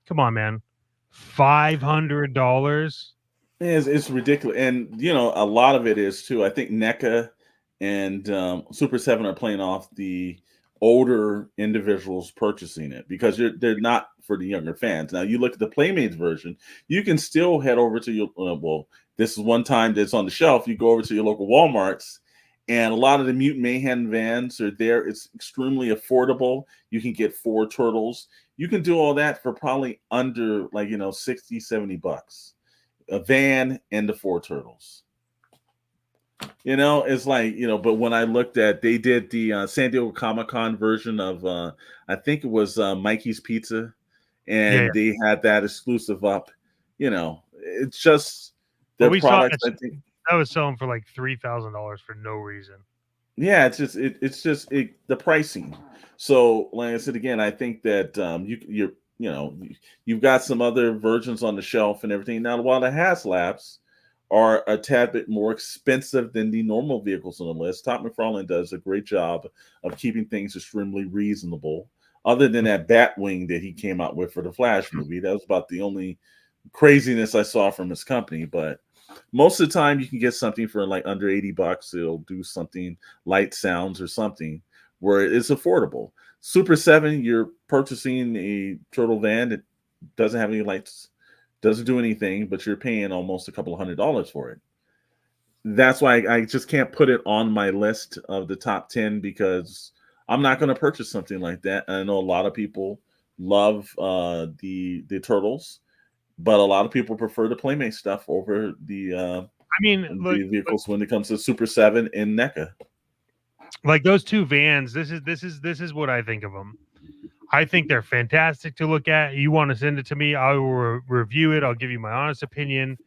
come on, man, $500. It's ridiculous, and a lot of it is too. I think NECA and Super 7 are playing off the older individuals purchasing it because they're not for the younger fans. Now you look at the Playmates version, you can still head over to your well. This is one time that's on the shelf. You go over to your local WalMarts, and a lot of the Mutant Mayhem vans are there. It's extremely affordable. You can get 4 turtles. You can do all that for probably under like 60, $70 a van and the 4 turtles. It's like, but when I looked at, they did the San Diego Comic Con version of, I think it was Mikey's Pizza, Yeah, yeah. and they had that exclusive up. It's just But their we saw products. that I think, that was selling for like $3,000 for no reason. yeah, the pricing. So, like I said again, I think that you've got some other versions on the shelf and everything. Now, while the HasLabs are a tad bit more expensive than the normal vehicles on the list, Top McFarlane does a great job of keeping things extremely reasonable. Other than that Batwing that he came out with for the Flash movie, that was about the only craziness I saw from his company. But most of the time, you can get something for like under $80. It'll do something light sounds or something where it's affordable. Super 7, you're purchasing a turtle van that doesn't have any lights, doesn't do anything, but you're paying almost a couple of $100s for it. That's why I just can't put it on my list of the top 10 because I'm not going to purchase something like that. And I know a lot of people love the turtles, but a lot of people prefer the Playmate stuff over I mean, look, the vehicles when it comes to Super 7 and NECA. like those two vans. This is what I think of them. I think they're fantastic to look at. You want to send it to me, I will review it. I'll give you my honest opinion.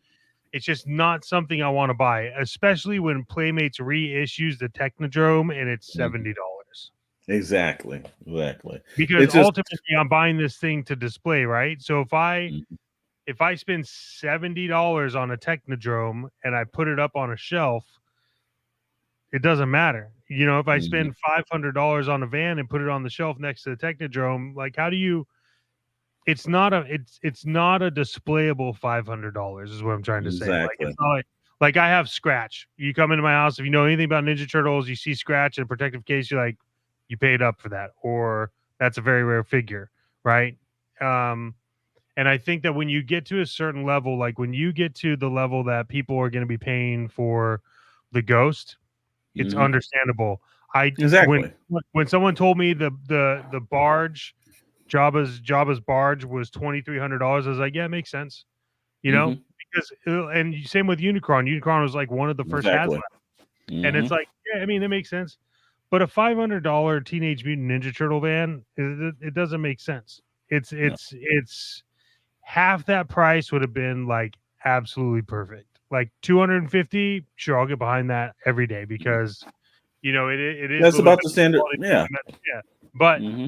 It's just not something I want to buy, especially when Playmates reissues the Technodrome and it's Mhm. $70. Exactly. Exactly. Because It's just ultimately I'm buying this thing to display, right? So Mhm. if I spend $70 on a Technodrome and I put it up on a shelf, it doesn't matter. If I Mhm. spend $500 on a van and put it on the shelf next to the Technodrome, like how do you it's not a displayable $500 is what I'm trying to say. Like Exactly. it's not Like I have Scratch. You come into my house, if you know anything about Ninja Turtles, you see Scratch in a protective case, you're like, you paid up for that, or that's a very rare figure, right? Um, and I think that when you get to a certain level, like when you get to the level that people are going to be paying for the Ghost, it's Hmm. understandable. I Exactly. when someone told me the barge, Jabba's barge was $2,300, I was like, yeah, it makes sense, you know, Hmm. because and same with Unicron. Unicron was like one of the first Hasbro, Exactly. and Hmm. it's like, yeah, I mean, it makes sense. But a $500 Teenage Mutant Ninja Turtle van, it doesn't make sense. No. It's half that price would have been like absolutely perfect. Like 250, sure, I'll get behind that every day because it is a That's little bit about the different standard. quality. Yeah. Yeah, but Hmm.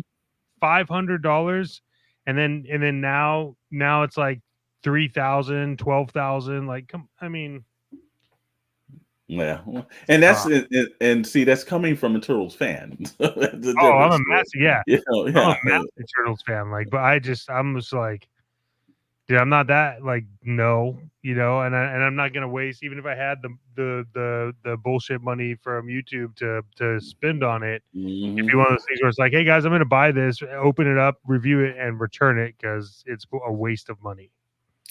$500, and then now it's like 3,000, 12,000. Like, come, I mean, Yeah, and that's stop. and see that's coming from a Turtles fan. That's the Oh, I'm a difference there. massive, yeah, I'm a Yeah. massive Turtles fan. Like, but I'm just like, dude, I'm not that like, no, and I'm not gonna waste, even if I had the bullshit money from YouTube to spend on it. It'd Hmm. be one of those things where it's like, hey guys, I'm gonna buy this, open it up, review it, and return it because it's a waste of money.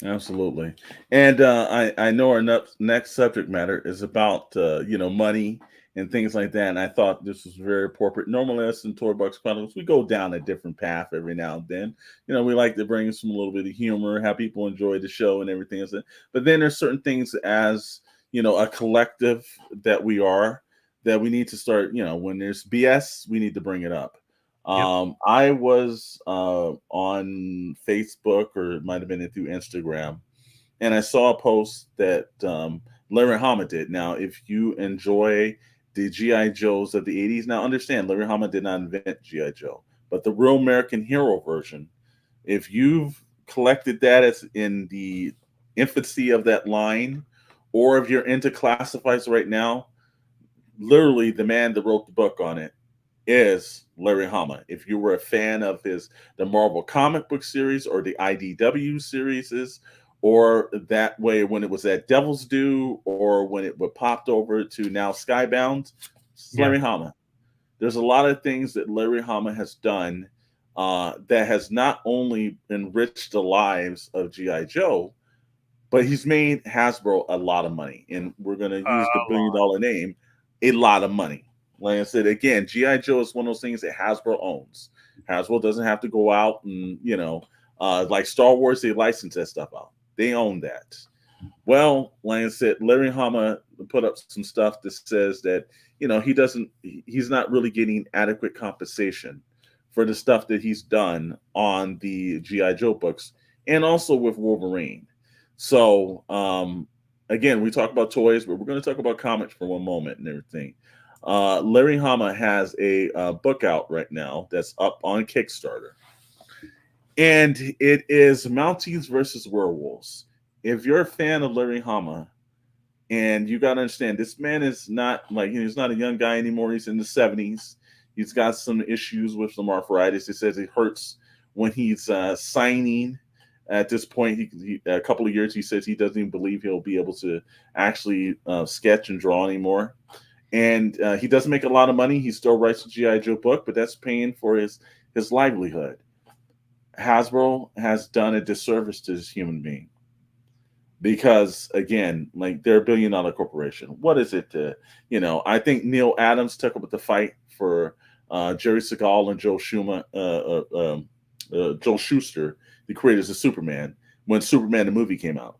Absolutely. And I know our next subject matter is about money and things like that. And I thought this was very appropriate. Normally, us in Toy Box Chronicles, we go down a different path every now and then. We like to bring some little bit of humor, have people enjoy the show and everything else. But then there's certain things as a collective that we are that we need to start. When there's BS, we need to bring it up. Yep. I was on Facebook, or it might have been through Instagram, and I saw a post that Larry Hama did. Now, if you enjoy the GI Joes of the '80s, now understand Larry Hama did not invent GI Joe, but the real American Hero version. If you've collected that as in the infancy of that line, or if you're into classifieds right now, literally the man that wrote the book on it is Larry Hama. If you were a fan of the Marvel comic book series or the IDW series, or that way when it was at Devil's Due, or when it would popped over to now Skybound, it's Yeah. Larry Hama. There's a lot of things that Larry Hama has done that has not only enriched the lives of GI Joe, but he's made Hasbro a lot of money, and we're going to use the A lot. billion-dollar name, a lot of money. Like I said again, GI Joe is one of those things that Hasbro owns. Hasbro doesn't have to go out and like Star Wars, they license that stuff out. They own that. Well, like I said, Larry Hama put up some stuff that says that he's not really getting adequate compensation for the stuff that he's done on the GI Joe books, and also with Wolverine. So again, we talk about toys, but we're going to talk about comics for one moment and everything. Larry Hama has a book out right now that's up on Kickstarter, and it is Mounties versus Werewolves. If you're a fan of Larry Hama, and you got to understand, this man is not like, he's not a young guy anymore. He's in the 70s. He's got some issues with some arthritis. He says it hurts when he's signing. At this point, a couple of years, he says he doesn't even believe he'll be able to actually sketch and draw anymore. And he doesn't make a lot of money. He still writes a GI Joe book, but that's paying for his livelihood. Hasbro has done a disservice to this human being, because again, like, they're a $1 billion corporation. What is it to, I think Neil Adams took up the fight for Jerry Segal and Joel Schuster, the creators of Superman, when Superman the movie came out.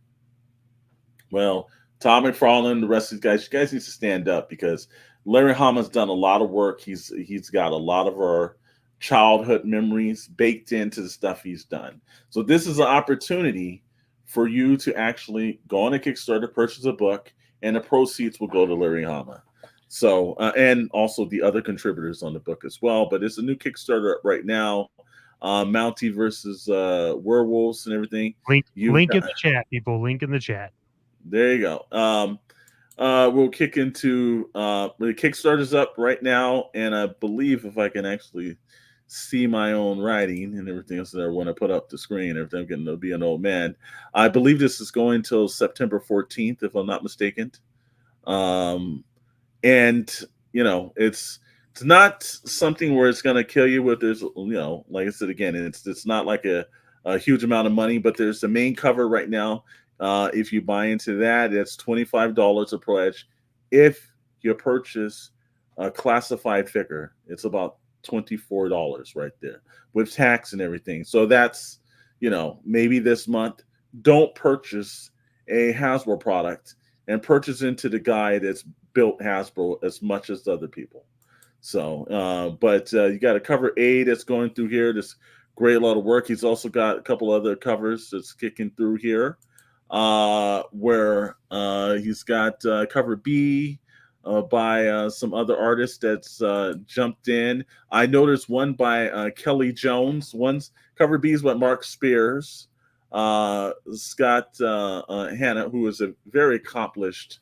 Well, Tom McFarlane, the rest of these guys, you guys need to stand up, because Larry Hama's done a lot of work. He's got a lot of our childhood memories baked into the stuff he's done. So this is an opportunity for you to actually go on a Kickstarter, purchase a book, and the proceeds will go to Larry Hama. So and also the other contributors on the book as well. But it's a new Kickstarter right now. Mountie versus werewolves and everything. You've Link got, in the chat, people. Link in the chat. there you go. We'll kick into the Kickstarter's up right now, and I believe, if I can actually see my own writing and everything else that I want to put up the screen. Everything I'm getting to be an old man. I believe this is going till September 14th, if I'm not mistaken. Um, and it's not something where it's going to kill you with there's like I said again, it's not like a huge amount of money, but there's the main cover right now. If you buy into that, it's $25 a pledge. If you purchase a classified figure, it's about $24 right there with tax and everything. So that's maybe this month, don't purchase a Hasbro product and purchase into the guy that's built Hasbro as much as the other people. So, but you got a cover A that's going through here. This great lot of work. He's also got a couple other covers that's kicking through here, where he's got cover B by some other artists that's jumped in. I noticed one by Kelly Jones. One's cover B is by Mark Spears. Scott Hanna, who is a very accomplished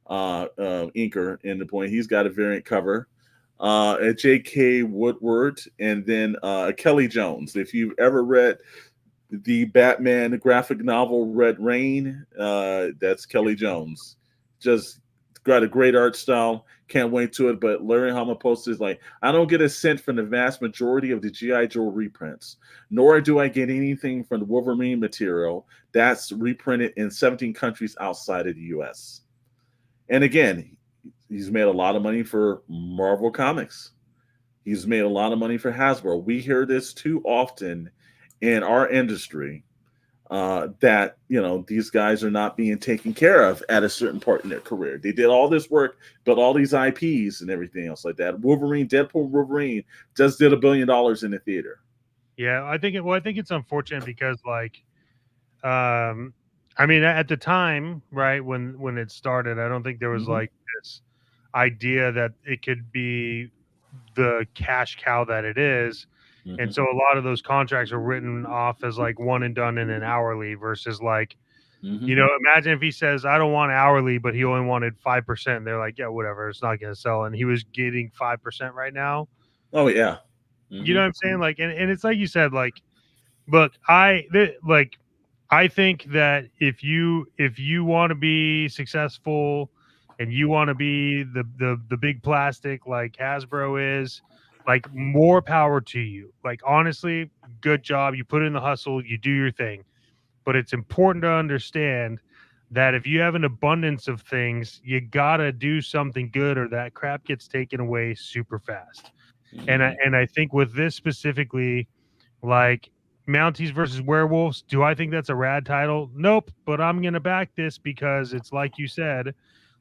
inker in the point. He's got a variant cover. J.K. Woodward, and then Kelly Jones. If you've ever read the Batman graphic novel Red Rain, that's Kelly Jones. Just got a great art style. Can't wait to it. But Larry Hama posted like, I don't get a cent from the vast majority of the G.I. Joe reprints, nor do I get anything from the Wolverine material that's reprinted in 17 countries outside of the U.S. And again, he's made a lot of money for Marvel Comics. He's made a lot of money for Hasbro. We hear this too often in our industry, that these guys are not being taken care of at a certain part in their career. They did all this work, built all these IPs and everything else like that. Deadpool Wolverine just did $1 billion in the theater. Yeah, I think it's unfortunate because I mean, at the time, right, when it started, I don't think there was Mm-hmm. like this idea that it could be the cash cow that it is. And Mm-hmm. so a lot of those contracts are written off as like one and done in an hourly versus like, Mm-hmm. imagine if he says, I don't want hourly, but he only wanted 5%. They're like, yeah, whatever, it's not going to sell. And he was getting 5% right now. Oh yeah. You Mm-hmm. know what I'm saying? Like, and it's like you said, like, look, I think that if you want to be successful and you want to be the big plastic like Hasbro is, like, more power to you. Like, honestly, good job. You put in the hustle, you do your thing. But it's important to understand that if you have an abundance of things, you gotta do something good or that crap gets taken away super fast. And I Mm-hmm. and I think with this specifically, like, Mounties versus Werewolves, do I think that's a rad title? Nope. But I'm gonna back this because it's like you said,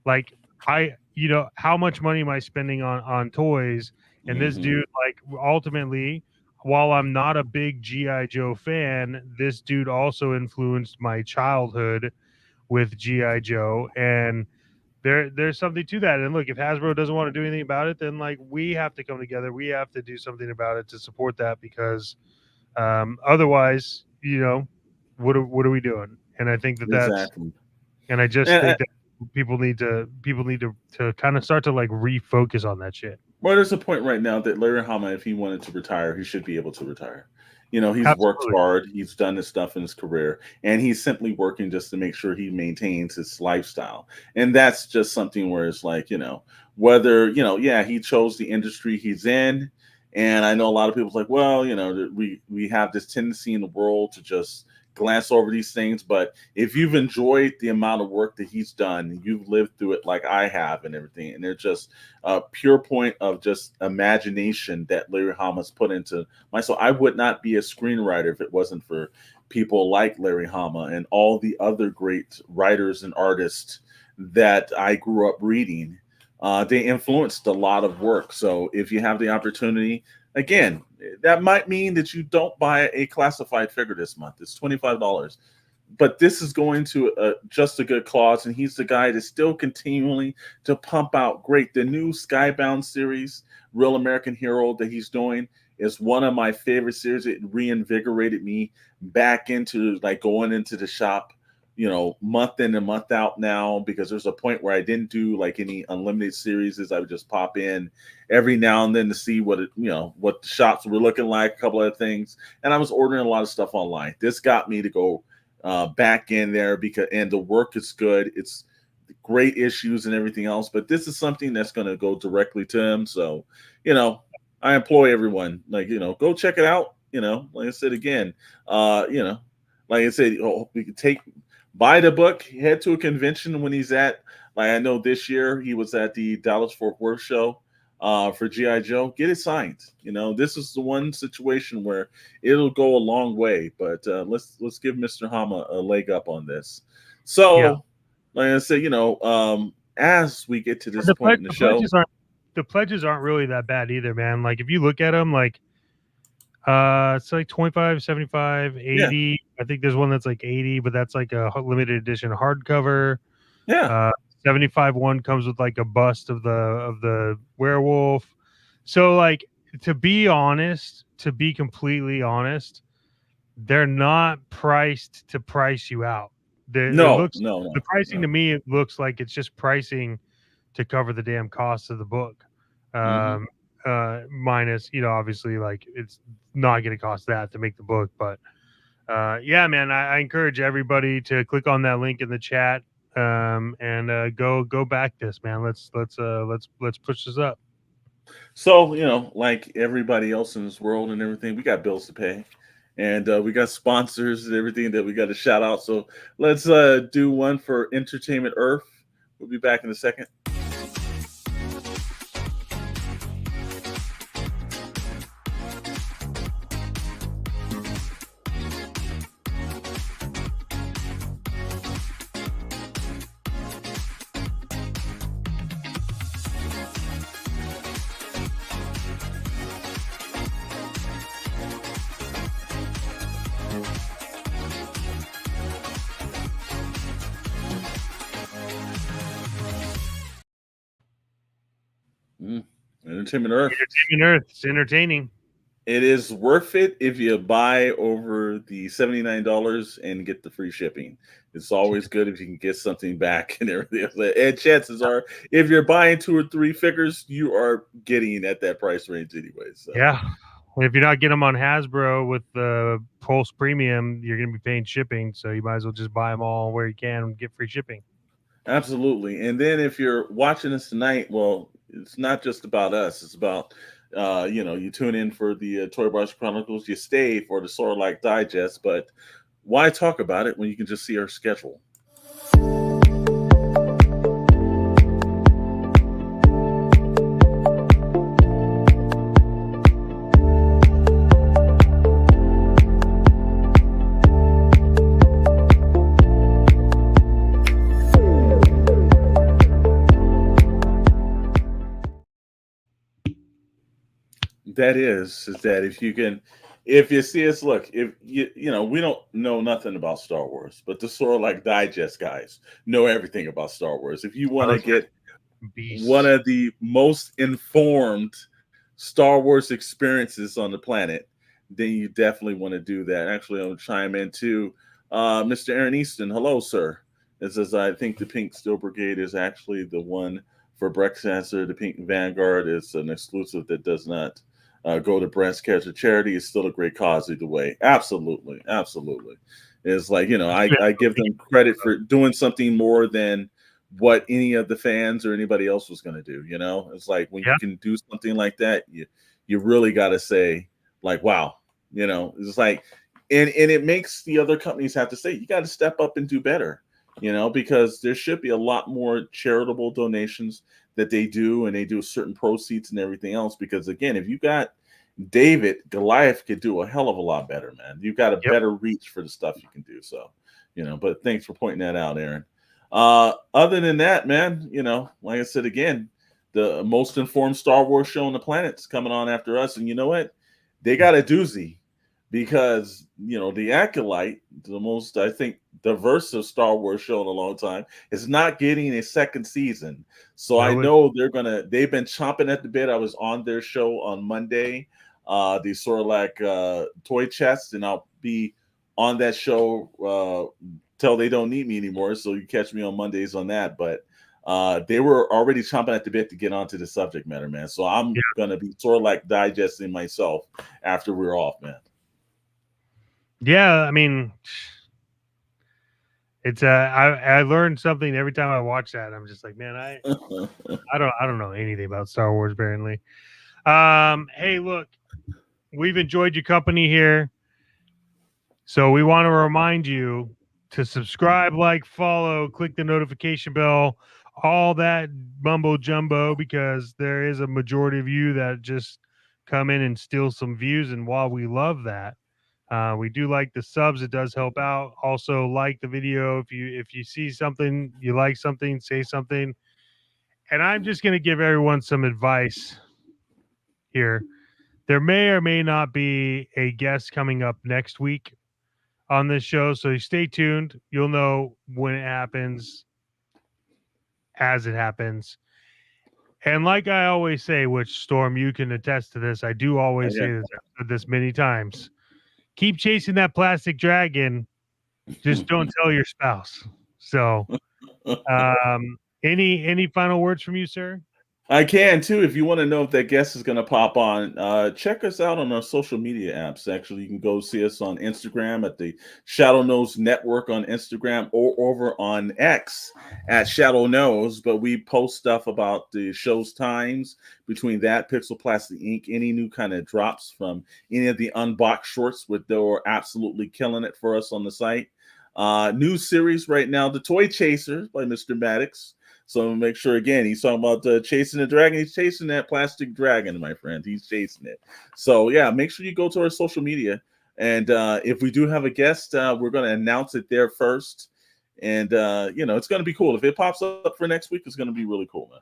like, how much money am I spending on toys? And this Mm-hmm. dude, like, ultimately, while I'm not a big GI Joe fan, this dude also influenced my childhood with GI Joe, and there's something to that. And look, if Hasbro doesn't want to do anything about it, then like we have to come together. We have to do something about it to support that because otherwise, what are we doing? And I think Exactly. and I just And think that people need to kind of start to like refocus on that shit. well, there's a point right now that Larry Hama, if he wanted to retire, he should be able to retire. He's worked Absolutely. hard, he's done this stuff in his career, and he's simply working just to make sure he maintains his lifestyle. And that's just something where it's like, whether, yeah, he chose the industry he's in. And I know a lot of people's like, well, that we have this tendency in the world to just glance over these things. But if you've enjoyed the amount of work that he's done, you've lived through it like I have and everything, and they're just a pure point of just imagination that Larry Hama's put into myself. I would not be a screenwriter if it wasn't for people like Larry Hama and all the other great writers and artists that I grew up reading. They influenced a lot of work. So if you have the opportunity, again, that might mean that you don't buy a classified figure this month. It's $25. But this is going to just a good cause, and he's the guy that's still continually to pump out great. The new Skybound series, Real American Hero, that he's doing is one of my favorite series. It reinvigorated me back into like going into the shop month in and month out now, because there's a point where I didn't do like any unlimited series. I would just pop in every now and then to see what the shops were looking like, a couple of things. And I was ordering a lot of stuff online. This got me to go back in there, and the work is good. It's great issues and everything else, but this is something that's going to go directly to him. So, I employ everyone, like, go check it out. Like I said again, like I said, we could buy the book, head to a convention when he's at, like, I know this year he was at the Dallas Fort Worth show for GI Joe. Get it signed. This is the one situation where it'll go a long way. But let's give Mr. Hama a leg up on this. So, like I said, as we get to this point in the show, the pledges aren't really that bad either, man. Like if you look at them, like it's like 25, 75, 80. Yeah. I think there's one that's like 80, but that's like a limited edition hardcover. Yeah. 75 one comes with like a bust of the werewolf. So like, to be completely honest, they're not priced to price you out. No. The pricing to me, it looks like it's just pricing to cover the damn cost of the book. Minus, obviously, like, it's not going to cost that to make the book. But yeah, man, I encourage everybody to click on that link in the chat and go back this, man. Let's push this up. So, like everybody else in this world and everything, we got bills to pay, and we got sponsors and everything that we got to shout out. So let's do one for Entertainment Earth. We'll be back in a second. Entertainment Earth. It's entertaining. It is worth it if you buy over the $79 and get the free shipping. It's always good if you can get something back and everything. And chances are, if you're buying 2 or 3 figures, you are getting at that price range anyway. So. Yeah. And if you're not getting them on Hasbro with the Pulse Premium, you're going to be paying shipping. So you might as well just buy them all where you can and get free shipping. Absolutely. And then if you're watching us tonight, well, it's not just about us. It's about, you tune in for the Toy Box Chronicles. You stay for the Sort of Like Digest. But why talk about it when you can just see our schedule? That is that if you see us, look, if we don't know nothing about Star Wars, but the Sort of Like Digest guys know everything about Star Wars. If you want to get one of the most informed Star Wars experiences on the planet, then you definitely want to do that. Actually, I'm going to chime in too. Mr. Aaron Easton, hello, sir. It says, I think the Pink Steel Brigade is actually the one for breast cancer. The Pink Vanguard is an exclusive that does not go to breast cancer charity. Is still a great cause either way. Absolutely. It's like, I give them credit for doing something more than what any of the fans or anybody else was going to do. It's like when you can do something like that, you really got to say, like, wow, it's like, and it makes the other companies have to say, you got to step up and do better, because there should be a lot more charitable donations that they do, and they do certain proceeds and everything else. Because again, if you got David, Goliath could do a hell of a lot better, man. You've got a better reach for the stuff you can do. So, but thanks for pointing that out, Aaron. Other than that, man, like I said again, the most informed Star Wars show on the planet's coming on after us. And you know what? They got a doozy, because the Acolyte, the most, I think, diverse of Star Wars show in a long time, is not getting a second season. So I know they've been chomping at the bit. I was on their show on Monday, the Sort of Like Toy Chest, and I'll be on that show till they don't need me anymore. So you catch me on Mondays on that. But they were already chomping at the bit to get onto the subject matter, man. So I'm gonna be sort of like digesting myself after we're off, man. Yeah, I mean, it's I learned something every time I watch that. I'm just like, man, I don't know anything about Star Wars apparently. Hey, look, we've enjoyed your company here. So we want to remind you to subscribe, like, follow, click the notification bell, all that mumbo jumbo, because there is a majority of you that just come in and steal some views. And while we love that, we do like the subs. It does help out. Also, like the video if you see something, you like something, say something. And I'm just going to give everyone some advice here. There may or may not be a guest coming up next week on this show, so stay tuned. You'll know when it happens, as it happens. And like I always say, which Storm, you can attest to this, I do always say this. I've said this many times. Keep chasing that plastic dragon. Just don't tell your spouse. So, any final words from you, sir? I can too. If you want to know if that guest is going to pop on, check us out on our social media apps. Actually, you can go see us on Instagram at the Shadow Nose Network on Instagram, or over on X at Shadow Nose. But we post stuff about the show's times between that, Pixel Plastic Inc., any new kind of drops from any of the unboxed shorts, with they're absolutely killing it for us on the site. New series right now, The Toy Chaser by Mr. Maddox. So make sure, again, he's talking about chasing the dragon. He's chasing that plastic dragon, my friend. He's chasing it. So, yeah, make sure you go to our social media. And if we do have a guest, we're going to announce it there first. And, it's going to be cool. If it pops up for next week, it's going to be really cool, man.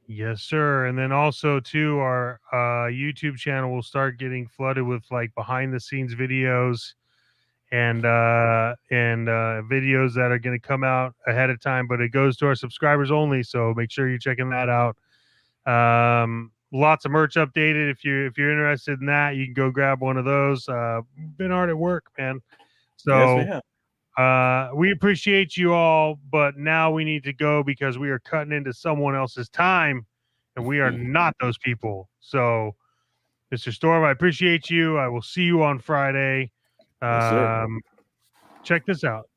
Yes, sir. And then also, too, our YouTube channel will start getting flooded with, like, behind-the-scenes videos and videos that are going to come out ahead of time, but it goes to our subscribers only, so make sure you're checking that out. Lots of merch updated. If you're interested in that, you can go grab one of those. Been hard at work, man. So yes, we have. We appreciate you all, but now we need to go because we are cutting into someone else's time, and we are not those people. So, Mr. Storm, I appreciate you. I will see you on Friday. Yes, sir. Check this out.